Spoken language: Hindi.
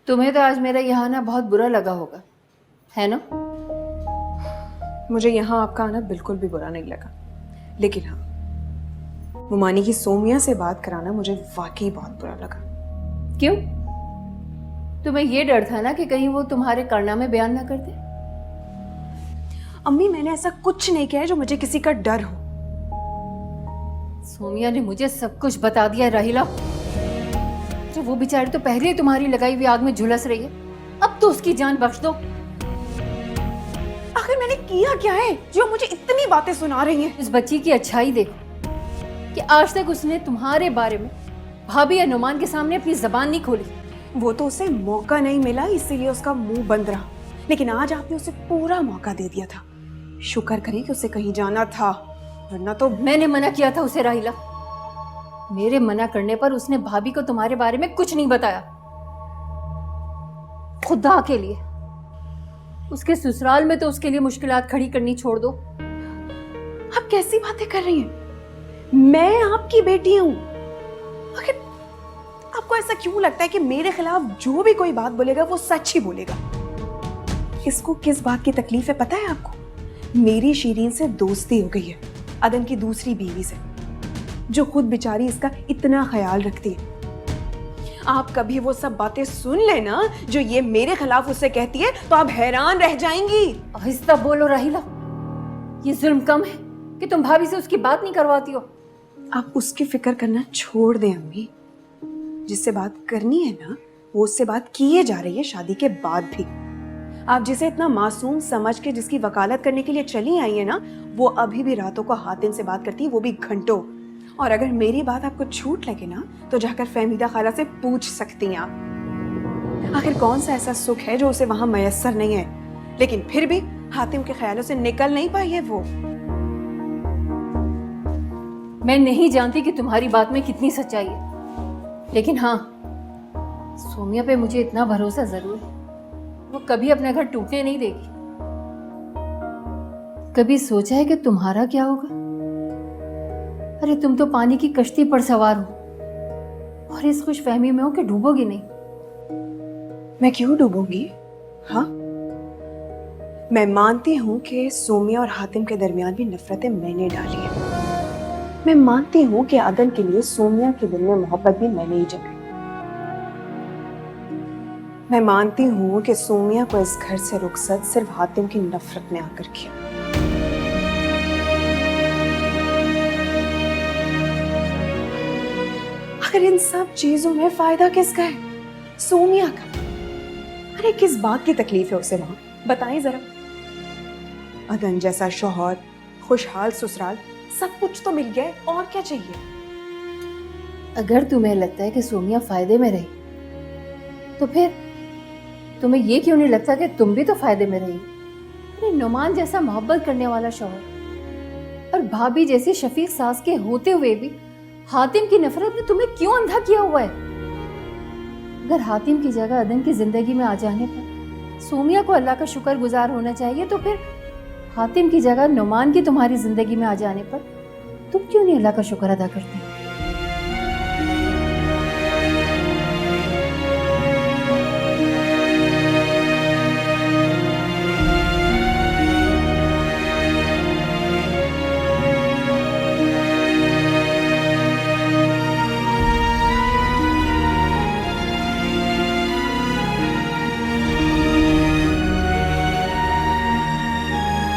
तुम्हें तो आज मेरा यहाँ आना बहुत बुरा लगा होगा, है ना? मुझे यहाँ आपका आना बिल्कुल भी बुरा नहीं लगा, लेकिन हाँ, मुमानी की सोमिया से बात कराना मुझे वाकई बहुत बुरा लगा। क्यों? तुम्हें ये डर था ना कि कहीं वो तुम्हारे कारनामे बयान ना कर दे? अम्मी, मैंने ऐसा कुछ नहीं किया है जो मुझे किसी का डर हो। सोमिया ने मुझे सब कुछ बता दिया राहिला। तो वो बेचारी तो पहले ही तुम्हारी लगाई हुई आग में झुलस रही है, अब तो उसकी जान बख्श दो। आखिर मैंने किया क्या है जो मुझे इतनी बातें सुना रही हैं? उस बच्ची की अच्छाई देखो कि आज तक उसने तुम्हारे बारे में भाभी या नुमान के सामने अपनी जबान नहीं खोली। वो तो उसे मौका नहीं मिला, इसीलिए उसका मुंह बंद रहा, लेकिन आज आपने उसे पूरा मौका दे दिया था। शुक्र करें कि उसे कहीं जाना था, वरना तो मैंने मना किया था उसे राहिला। मेरे मना करने पर उसने भाभी को तुम्हारे बारे में कुछ नहीं बताया। खुदा के लिए उसके ससुराल में तो उसके लिए मुश्किलात खड़ी करनी छोड़ दो। आप कैसी बातें कर रही हैं? मैं आपकी बेटी हूं। आखिर आपको ऐसा क्यों लगता है कि मेरे खिलाफ जो भी कोई बात बोलेगा वो सच ही बोलेगा? इसको किस बात की तकलीफ है पता है आपको? मेरी शीरीन से दोस्ती हो गई है, अदन की दूसरी बीवी से, जो खुद बेचारी इसका इतना ख्याल रखती है। आप कभी वो सब बातें सुन लेना जो ये मेरे खिलाफ उससे कहती है तो आप हैरान रह जाएंगी। आहिस्ता बोलो राहिला, ये जुल्म कम है कि तुम भाभी से उसकी बात नहीं करवाती हो। आप उसकी फिक्र करना छोड़ दें अम्मी। जिससे बात करनी है ना, वो उससे बात किए जा रही है शादी के बाद भी। आप जिसे इतना मासूम समझ के जिसकी वकालत करने के लिए चली आई है ना, वो अभी भी रातों को हातिम से बात करती है, वो भी घंटों। और अगर मेरी बात आपको छूट लगे ना, तो जाकर फहमीदा खाला से पूछ सकती हैं आप। आखिर कौन सा ऐसा सुख है जो उसे वहां मयस्सर नहीं है, लेकिन फिर भी हातिम के ख्यालों से निकल नहीं पाई है वो। मैं नहीं जानती कि तुम्हारी बात में कितनी सच्चाई है, लेकिन हाँ, सोमिया पे मुझे इतना भरोसा जरूर है, वो कभी अपना घर टूटने नहीं देगी। कभी सोचा है कि तुम्हारा क्या होगा? अरे तुम तो पानी की कश्ती पर सवार हो और इस खुशफहमी में हो कि डूबोगी नहीं। मैं क्यों डूबूंगी? हाँ, मैं मानती हूं कि सोमिया और हातिम के दरमियान भी नफरतें मैंने डाली हैं। मैं मानती हूं कि अदन के लिए सोमिया के दिल में मोहब्बत भी मैंने ही जगाई। मैं मानती हूं कि सोमिया को इस घर से रुखसत सिर्फ हातिम की नफरत ने आकर किया। आखिर इन सब चीजों में फायदा किसका है? सोमिया का। अरे किस बात की तकलीफ है उसे वहां, बताएं जरा। अदन जैसा शौहर, खुशहाल ससुराल, सब कुछ तो मिल गया, और क्या चाहिए? अगर तुम्हें लगता है कि सोमिया फायदे में रही, तो फिर तुम्हें ये क्यों नहीं लगता कि तुम भी तो फायदे में रही? अरे नुमान जैसा मोहब्बत करने वाला शौहर और भाभी जैसी शफीक सास के होते हुए भी हातिम की नफरत ने तुम्हें क्यों अंधा किया हुआ है? अगर हातिम की जगह अदन की जिंदगी में आ जाने पर सोमिया को अल्लाह का शुक्रगुजार होना चाहिए, तो फिर हातिम की जगह नुमान की तुम्हारी जिंदगी में आ जाने पर तुम क्यों नहीं अल्लाह का शुक्र अदा करती?